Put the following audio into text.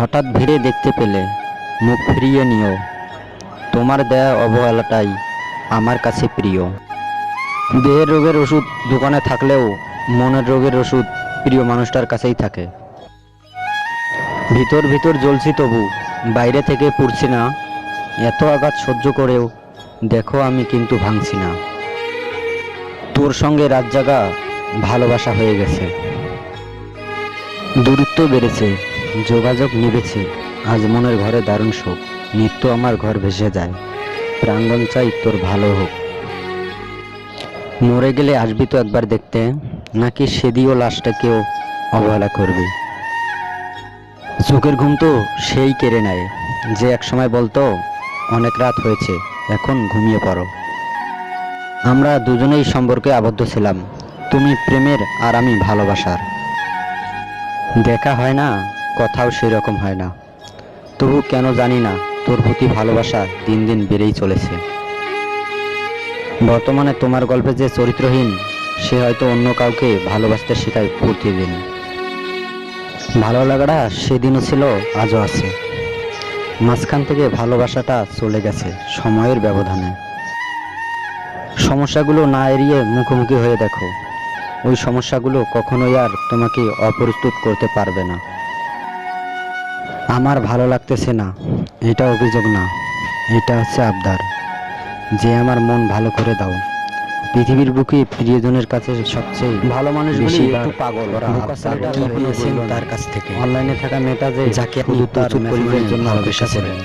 হঠাৎ ভিড়ে দেখতে পেলে মুখ ফিরিয়ে নিও। তোমার দেয়া অবহেলাটাই আমার কাছে প্রিয়। দেহের রোগের ওষুধ দোকানে থাকলেও মনের রোগের ওষুধ প্রিয় মানুষটার কাছেই থাকে। ভিতর ভিতর জ্বলছি, তবু বাইরে থেকে পুড়ছি না। এত আঘাত সহ্য করেও দেখো আমি কিন্তু ভাঙছি না। তোর সঙ্গে রাত জাগা ভালোবাসা হয়ে গেছে। দূরত্ব বেড়েছে, যোগাযোগ নিভেছে, আজ মনের ঘরে দারুণ শোক। নিত্য আমার ঘর ভেসে যায়, প্রাঙ্গণ চাই তোর ভালো হোক। মরে গেলে আসবি তো একবার দেখতে, নাকি সেদিও লাশটাকেও অবহেলা করবি? চোখের ঘুম তো সেই কেড়ে নেয় যে একসময় বলতো অনেক রাত হয়েছে, এখন ঘুমিয়ে পড়ো। আমরা দুজনেই সম্পর্কে আবদ্ধ ছিলাম, তুমি প্রেমের আর আমি ভালোবাসার। দেখা হয় না, কথাও সেরকম হয় না, তবু কেন জানি না তোর প্রতি ভালোবাসা দিন দিন বেড়েই চলেছে। বর্তমানে তোমার গল্পে যে চরিত্রহীন, সে হয়তো অন্য কাউকে ভালোবাসতে শেখায় প্রতিদিন। ভালো লাগাটা সেদিনও ছিল, আজও আছে। মাঝখান থেকে ভালোবাসাটা চলে গেছে সময়ের ব্যবধানে। সমস্যাগুলো না এড়িয়ে মুখোমুখি হয়ে দেখো, ওই সমস্যাগুলো কখনোই আর তোমাকে অপ্রস্তুত করতে পারবে না। আমার ভালো লাগতেছে না, এটা অভিযোগ না, এটা হচ্ছে আবদার যে আমার মন ভালো করে দাও। পৃথিবীর বুকে প্রিয়জনের কাছে সবচেয়ে ভালো মানুষ বেশি একটু পাগল। ওরা কি পেয়েছেন তার কাছ থেকে? অনলাইনে থাকা মেয়েটা যে যাকে আপনি তার মেসেজের জন্য ভালোবেসেছিলেন,